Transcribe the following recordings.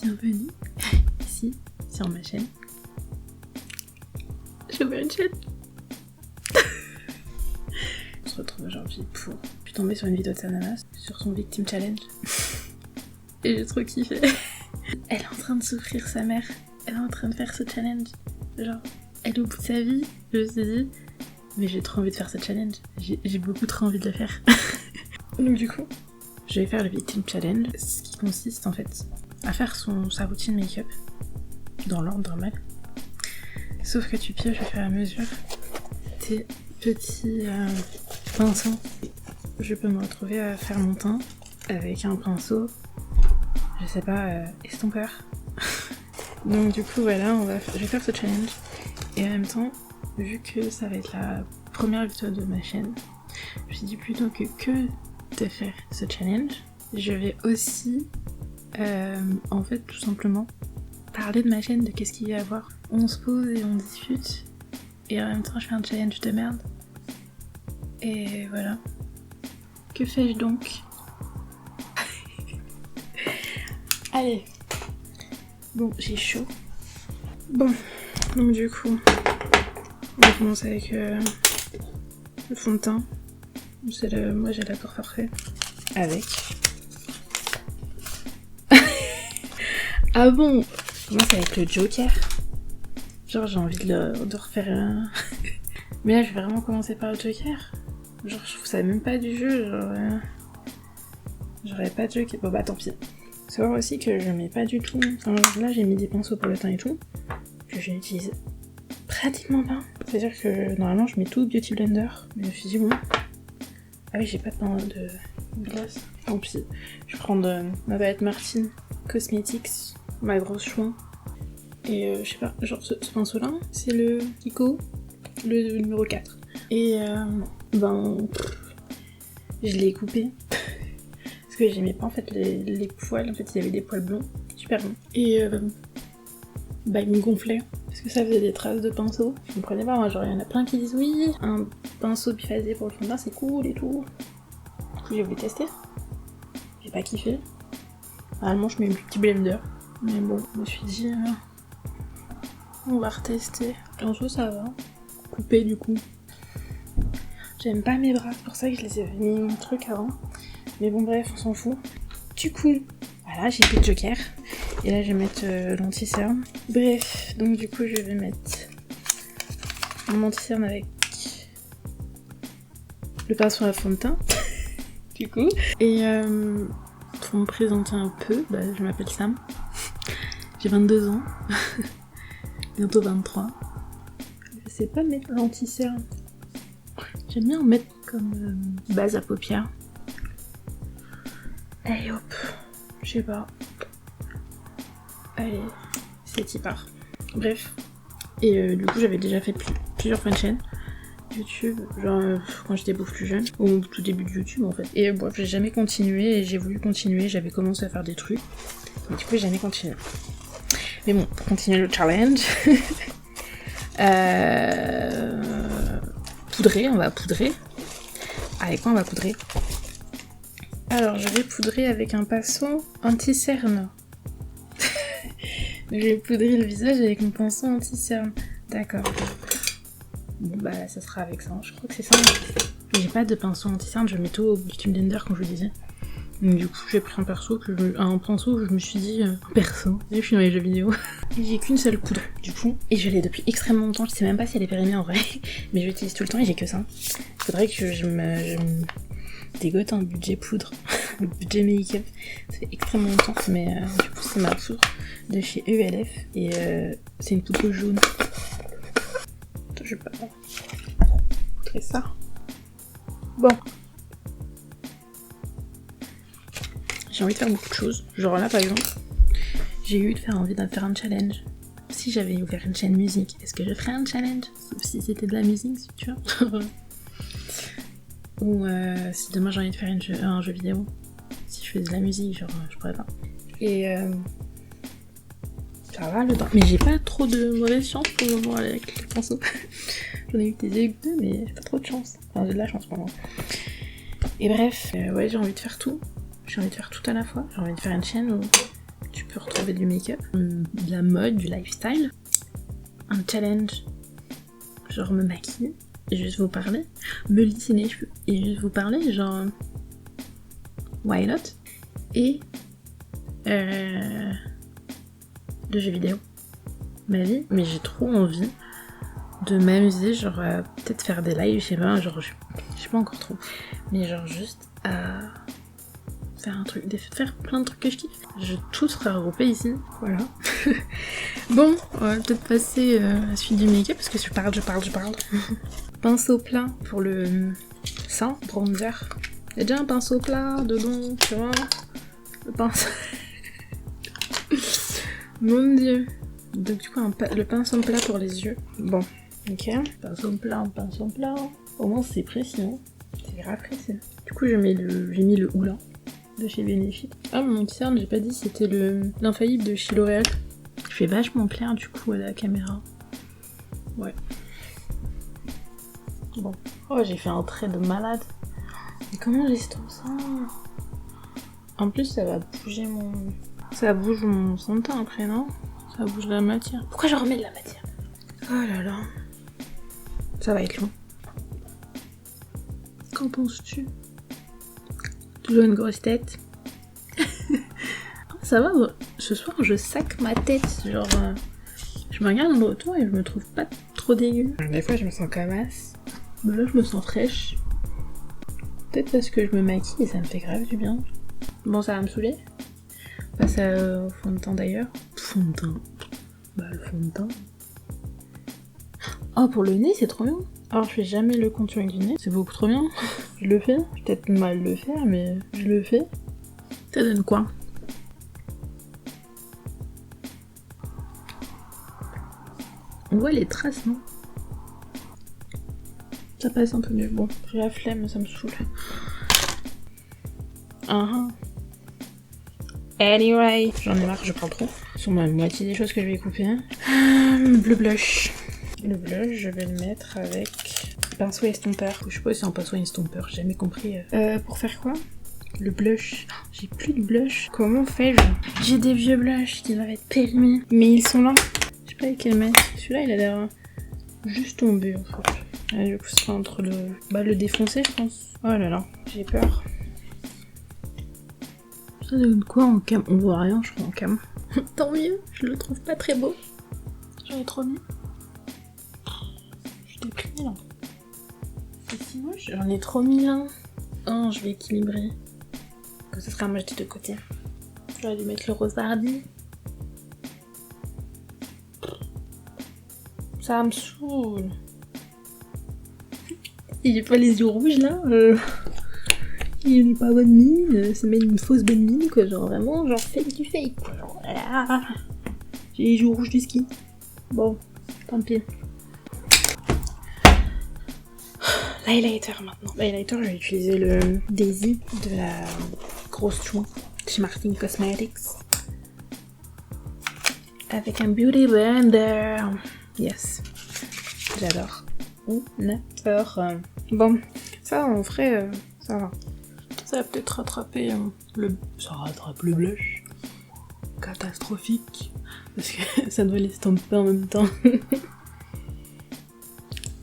Bienvenue ici sur ma chaîne. J'ai ouvert une chaîne. On se retrouve aujourd'hui pour... Je suis tombée sur une vidéo de Sananas sur son Victim Challenge. Et j'ai trop kiffé. Elle est en train de souffrir sa mère. Elle est en train de faire ce challenge. Genre, elle est au bout de sa vie. Je me suis dit, mais j'ai trop envie de faire ce challenge. J'ai beaucoup trop envie de le faire. Donc du coup, je vais faire le Victim Challenge. Ce qui consiste en fait à faire sa routine make-up dans l'ordre normal. Sauf que tu pioches au fur et à mesure tes petits pinceaux. Je peux me retrouver à faire mon teint avec un pinceau, je sais pas, estompeur. Donc du coup voilà, je vais faire ce challenge. Et en même temps, vu que ça va être la première vidéo de ma chaîne, je me suis dit plutôt que de faire ce challenge, je vais aussi en fait tout simplement parler de ma chaîne, de qu'est-ce qu'il y a à voir. On se pose et on discute, et en même temps je fais un challenge de merde. Et voilà. Que fais-je donc? Allez. Bon, j'ai chaud. Bon, donc du coup, on va commencer avec le fond de teint. Moi j'ai l'accord parfait. Avec. Ah bon? Je commence avec le Joker. Genre j'ai envie de refaire un... Mais là je vais vraiment commencer par le Joker. Genre je trouve ça même pas du jeu, genre... J'aurais pas de Joker. Bon bah tant pis. Faut savoir aussi que je mets pas du tout... Enfin là j'ai mis des pinceaux pour le teint et tout, que je n'utilise pratiquement pas. C'est-à-dire que normalement je mets tout Beauty Blender, mais je me suis dit bon... Ah oui j'ai pas de glace. Tant pis. Je vais prendre ma palette Martin Cosmetics, ma grosse chouin. Et je sais pas, genre ce pinceau là, c'est le Kiko, le numéro 4. Et je l'ai coupé. Parce que j'aimais pas en fait les poils, en fait il y avait des poils blonds, super longs. Et il me gonflait, parce que ça faisait des traces de pinceau. Je comprenais pas, moi genre il y en a plein qui disent oui, un pinceau biphasé pour le fond de teint c'est cool et tout. Du coup j'ai voulu tester. J'ai pas kiffé. Normalement je mets un petit blender. Mais bon, je me suis dit... on va retester. En soi ça va. Coupé du coup. J'aime pas mes bras, c'est pour ça que je les ai mis mon truc avant. Mais bon bref, on s'en fout. Du coup, voilà, j'ai fait le Joker. Et là je vais mettre l'anti-cerne. Bref, donc du coup je vais mettre mon anti-cerne avec le pinceau à fond de teint. Du coup. Et pour me présenter un peu, je m'appelle Sam. J'ai 22 ans. Bientôt 23. Je sais pas mettre l'anti-cerne. J'aime bien en mettre comme base à paupières. Allez hop, je sais pas. Allez, c'est y part. Bref. Et du coup j'avais déjà fait plusieurs fois une chaîne YouTube, genre quand j'étais beaucoup plus jeune, au tout début de YouTube en fait. Et bref, j'ai jamais continué et j'ai voulu continuer, j'avais commencé à faire des trucs. Mais du coup j'ai jamais continué. Mais bon, pour continuer le challenge, poudrer, on va poudrer. Avec quoi on va poudrer? Alors, je vais poudrer avec un pinceau anti-cerne. Je vais poudrer le visage avec mon pinceau anti-cerne. D'accord. Bon ça sera avec ça, je crois que c'est ça. J'ai pas de pinceau anti-cerne, je mets tout au Beauty Blender comme je vous disais. Donc du coup j'ai pris un pinceau que je me suis dit perso, je suis dans les jeux vidéo. J'ai qu'une seule poudre du coup, et je l'ai depuis extrêmement longtemps, je sais même pas si elle est périmée en vrai, mais je l'utilise tout le temps et j'ai que ça. Faudrait que je me dégote un budget poudre, le budget make-up, ça fait extrêmement longtemps, mais du coup c'est ma poudre de chez ELF, et c'est une poudre jaune. Attends, je vais pas poudrer ça. Bon. J'ai envie de faire beaucoup de choses. Genre là par exemple, j'ai eu envie de faire un challenge. Si j'avais ouvert une chaîne musique, est-ce que je ferais un challenge? Sauf si c'était de la musique, tu vois. Ou si demain j'ai envie de faire un jeu vidéo. Si je faisais de la musique, genre je pourrais pas. Et ça va le temps. Mais j'ai pas trop de mauvaise chance pour le moment avec les pinceaux. J'en ai eu des deux, mais j'ai pas trop de chance. Enfin j'ai de la chance pour moi. Et bref, ouais j'ai envie de faire tout. J'ai envie de faire tout à la fois. J'ai envie de faire une chaîne où tu peux retrouver du make-up, de la mode, du lifestyle. Un challenge, genre me maquiller et juste vous parler, me lisser les cheveux et juste vous parler, genre why not? Et de jeux vidéo, ma vie, mais j'ai trop envie de m'amuser, genre peut-être faire des lives, je sais pas, genre je sais pas encore trop, mais genre juste à faire un truc, faire plein de trucs que je kiffe. Tout sera regroupé ici, voilà. Bon, on va peut-être passer à la suite du make-up parce que je parle. Pinceau plat pour le sein, bronzer. Il y a déjà un pinceau plat dedans, tu vois. Le pinceau. Mon dieu. Donc du coup, le pinceau plat pour les yeux. Bon, ok. Pinceau plat. Au moins c'est précis, hein. C'est grave précis. Du coup, j'ai mis le Oula de chez Benefit. Ah, mon cerne, j'ai pas dit, c'était l'infaillible de chez L'Oréal. Je fais vachement clair du coup à la caméra. Ouais. Bon. Oh, j'ai fait un trait de malade. Mais comment j'estompe ça? En plus, ça va bouger ça bouge mon fond de teint après, non? Ça bouge la matière. Pourquoi je remets de la matière? Oh là là. Ça va être long. Qu'en penses-tu? Toujours une grosse tête. Ça va, ce soir je sac ma tête, genre je me regarde dans le retour et je me trouve pas trop dégueu. Des fois je me sens camasse, mais là je me sens fraîche. Peut-être parce que je me maquille et ça me fait grave du bien. Bon, ça va me saouler. Passe au fond de teint d'ailleurs. Fond de teint. Bah le fond de teint. Oh, pour le nez c'est trop bien. Alors je fais jamais le contouring du nez, c'est beaucoup trop bien. Je le fais, peut-être mal le faire mais je le fais. Ça donne quoi? On voit les traces, non? Ça passe un peu mieux. Bon, j'ai la flemme, ça me saoule. Anyway, j'en ai marre, je prends trop. Sur ma moitié des choses que je vais couper. Le blush. Le blush, je vais le mettre avec pinceau estompeur. Je sais pas si c'est un pinceau estompeur, j'ai jamais compris. Pour faire quoi? Le blush. Oh, j'ai plus de blush. Comment fais-je? J'ai des vieux blushs qui doivent être périmés. Mais ils sont là. Je sais pas lesquels mettre. Celui-là, il a l'air juste tombé en fait. Et du coup, ce sera entre le défoncer, je pense. Oh là là, j'ai peur. Ça donne quoi en cam? On voit rien, je crois, en cam. Tant mieux, je le trouve pas très beau. J'en ai trop mis. Je suis déprimée là. C'est si moche, j'en ai trop mis là. Oh, je vais équilibrer. Que ça sera jeté de côté. J'aurais dû mettre le rose hardy. Ça me saoule. Il est pas les yeux rouges là. Il est pas bonne mine. C'est même une fausse bonne mine quoi. Genre vraiment, genre fake du fake quoi. Genre, j'ai les yeux rouges du ski. Bon, tant pis. L'highlighter maintenant. L'highlighter, je vais utiliser le Daisy de la grosse chouin chez Martin Cosmetics. Avec un Beauty Blender. Yes. J'adore. On adore. Bon, ça en vrai, ça va. Ça va peut-être rattraper Ça rattrape le blush. Catastrophique. Parce que ça doit l'estomper en même temps.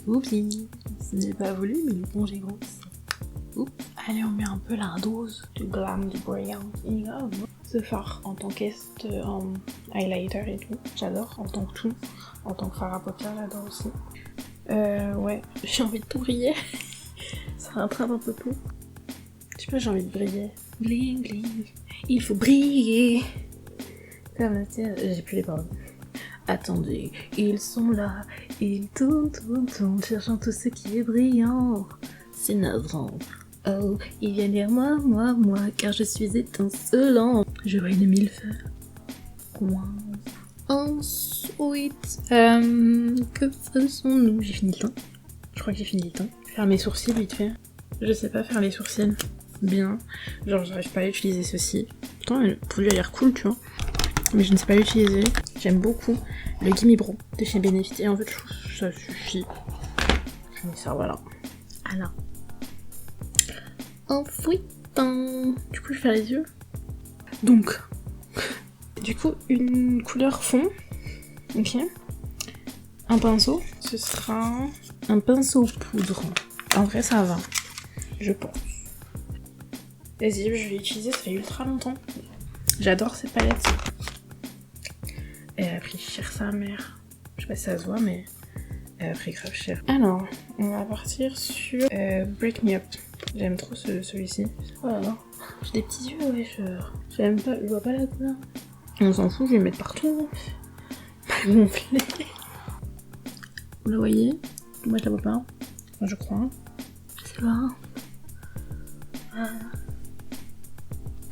Oupsie. Ce n'est pas voulu, mais le bon j'ai grosse. Oups. Allez, on met un peu la dose du glam, du brillant. Ce fard en tant highlighter et tout. J'adore en tant que tout. En tant que fard à paupières, j'adore aussi. Ouais, j'ai envie de tout briller. Ça rattrape un peu tout. Je sais pas, j'ai envie de briller. Bling bling. Il faut briller. Comme la tienne. J'ai plus les paroles. Attendez, ils sont là. Ils tournent, cherchant tout ce qui est brillant. C'est navrant. Oh, ils viennent vers moi, car je suis étincelant. Je brille de mille feux. Wow. Ensuite, que faisons-nous? J'ai fini le temps. Je crois que j'ai fini le temps. Je vais faire mes sourcils vite fait. Je sais pas faire les sourcils bien. Genre, j'arrive pas à utiliser ceci. Pourtant, le produit a l'air cool, tu vois. Mais je ne sais pas l'utiliser. J'aime beaucoup le Gimme Bro de chez Benefit. Et en fait, je trouve que ça suffit. Je mets ça, voilà. Alors. Ensuite, du coup, je vais faire les yeux. Donc, Du coup, une couleur fond. Ok. Un pinceau. Ce sera un pinceau poudre. En vrai, ça va. Je pense. Vas-y, je vais l'utiliser, ça fait ultra longtemps. J'adore ces palettes. Elle a pris cher sa mère. Je sais pas si ça se voit, mais elle a pris grave cher. Alors, on va partir sur Break Me Up. J'aime trop celui-ci. Oh là là, j'ai des petits yeux, ouais, j'aime pas, je vois pas la couleur. On s'en fout, je vais le mettre partout. Pas gonflé. Vous la voyez? Moi je la vois pas. Enfin, je crois. C'est là.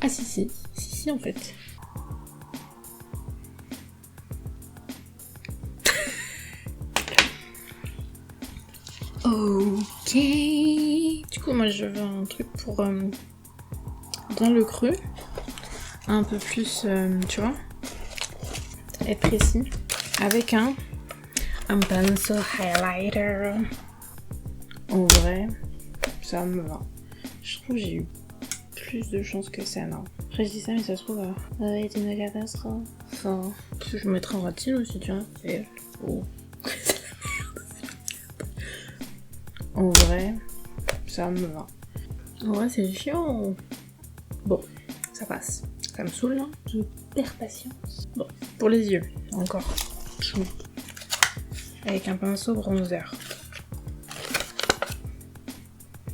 Ah si en fait. Ok. Du coup moi je veux un truc pour dans le creux. Un peu plus, tu vois, être précis. Avec un pinceau highlighter. En vrai, ça me va. Je trouve que j'ai eu plus de chance que ça, non. Après je dis ça mais ça se trouve ça va être une catastrophe. Enfin, je vais mettre un ratine aussi, tu vois. Et oh. En vrai, ça me va. En vrai c'est chiant. Bon, ça passe. Ça me saoule là. Je perds patience. Bon, pour les yeux, encore. Chou. Avec un pinceau bronzer.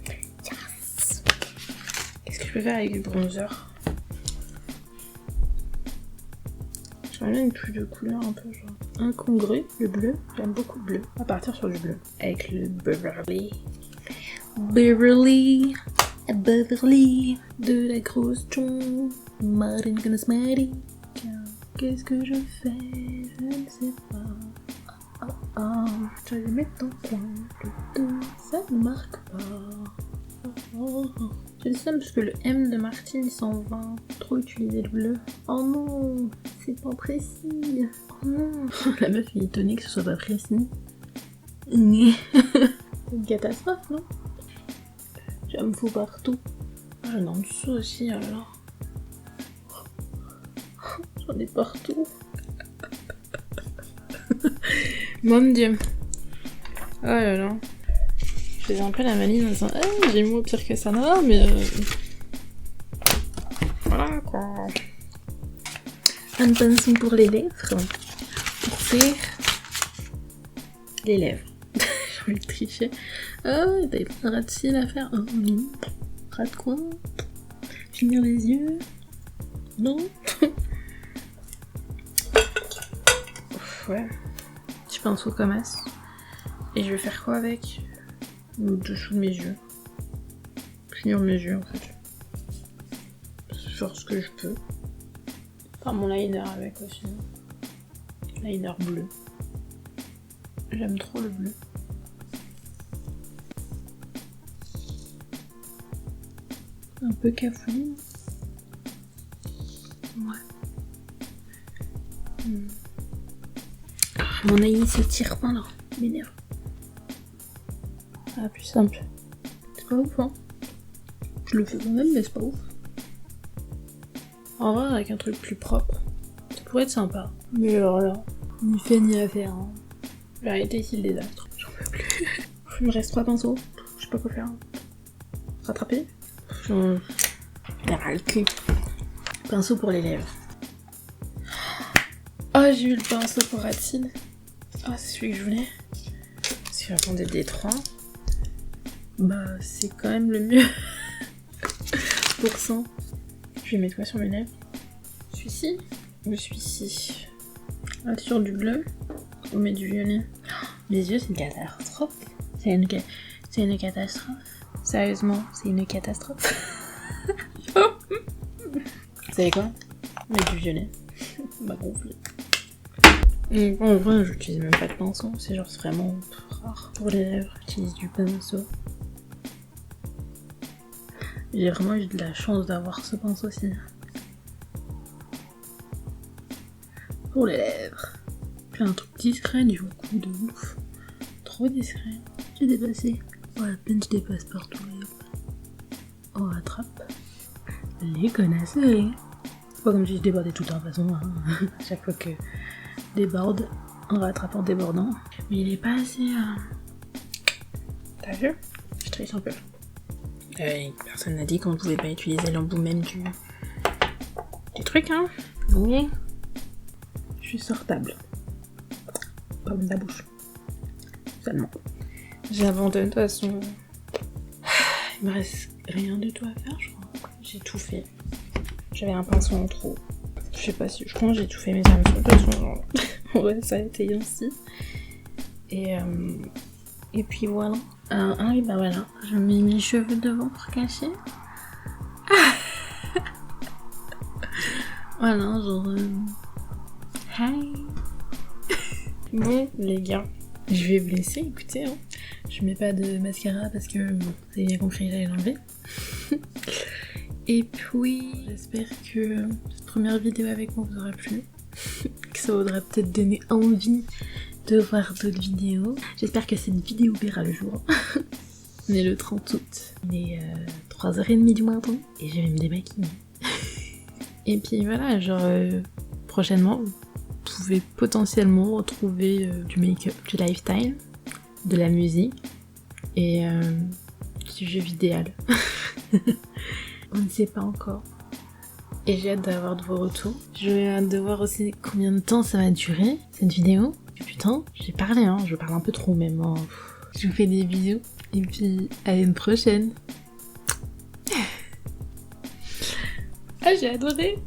Yes. Qu'est-ce que je peux faire avec du bronzer? J'aimerais bien une touche de couleur un peu genre incongru, le bleu. J'aime beaucoup le bleu. On va partir sur du bleu. Avec le Beverly. Beverly de la grosse John Martin Cosmetic. Qu'est-ce que je fais? Je ne sais pas. Je vais le mettre dans le coin. Ça ne marque pas. J'ai le seum parce que le M de Martin il s'en va. Trop utiliser le bleu. Oh non, c'est pas précis. Oh non. La meuf est étonnée que ce soit pas précis. C'est une catastrophe, non? J'en me fous partout. J'en ai en dessous aussi alors. J'en ai partout. Mon dieu. Oh là là. Je faisais un peu la manie en disant j'ai moins pire que ça, non mais voilà quoi. Un pinceau pour les lèvres. Pour faire les lèvres. J'ai envie de tricher. Oh, t'avais pas un rat de cils à faire? Oh non. Rat de quoi? Finir les yeux? Non. Ouais. Petit pinceau comme as. Et je vais faire quoi avec? Dessous de mes yeux. Finir mes yeux en fait. Faire ce que je peux. Faire mon liner avec aussi. Liner bleu. J'aime trop le bleu. Un peu cafouine. Ouais. Mon œil se tire pas là. M'énerve. Ah, plus simple. C'est pas ouf, hein. Je le fais quand même, mais c'est pas ouf. En vrai, avec un truc plus propre, ça pourrait être sympa. Mais alors là, ni fait ni à faire. Hein. J'ai arrêté ici le désastre. J'en peux plus. Il me reste 3 pinceaux. Je sais pas quoi faire. Rattraper. J'en ai ras le cul. Pinceau pour les lèvres. Oh, j'ai eu le pinceau pour Ratine. Ah, c'est celui que je voulais. Parce que j'attendais des 3. Bah, c'est quand même le mieux. Pour 100. Je vais mettre quoi sur mes lèvres? Celui-ci ou celui-ci? Ah, sur du bleu. On met du violet. Oh, mes yeux, c'est une catastrophe. C'est une catastrophe. Sérieusement, c'est une catastrophe. Vous savez quoi? Mettre du violet. On m'a gonflé. En vrai, j'utilise même pas de pinceau. C'est genre vraiment rare. Pour les lèvres, j'utilise du pinceau. J'ai vraiment eu de la chance d'avoir ce pinceau-ci. Pour les lèvres. Puis un truc discret du coup de ouf. Trop discret. J'ai dépassé. Oh la peine je dépasse partout. On rattrape. Les connaisseurs. pas comme si je débordais tout le temps de toute façon, hein. À chaque fois que déborde, on rattrape en débordant. Mais il est pas assez... T'as vu? Je triche un peu. Personne n'a dit qu'on pouvait pas utiliser l'embout même du truc, hein. Oui. Je suis sortable. Comme de la bouche. Seulement. J'abandonne de toute façon. Il me reste rien du tout à faire, je crois. J'ai tout fait. J'avais un pinceau en trop. Je sais pas si... Je pense que j'ai tout fait mes hameçons. De toute façon, genre... ouais, ça a été ainsi. Et puis voilà. Ah oui, bah voilà. Je mets mes cheveux devant pour cacher. Voilà, genre... Hi. Bon, les gars. Je vais vous laisser, écoutez. Hein. Je mets pas de mascara parce que, bon, vous avez bien compris, j'allais l'enlever. Et puis, j'espère que cette première vidéo avec moi vous aura plu. Que ça voudra peut-être donner envie de voir d'autres vidéos. J'espère que cette vidéo verra le jour. On est le 30 août. Il est 3h30 du matin. Et je vais me démaquiller. Et puis voilà, genre, prochainement, vous pouvez potentiellement retrouver du make-up, du lifestyle, de la musique et du jeu vidéo. On ne sait pas encore. Et j'ai hâte d'avoir de vos retours. J'ai hâte de voir aussi combien de temps ça va durer, cette vidéo. Et putain, j'ai parlé, hein, je parle un peu trop même. Hein. Je vous fais des bisous. Et puis, à une prochaine. Ah, j'ai adoré.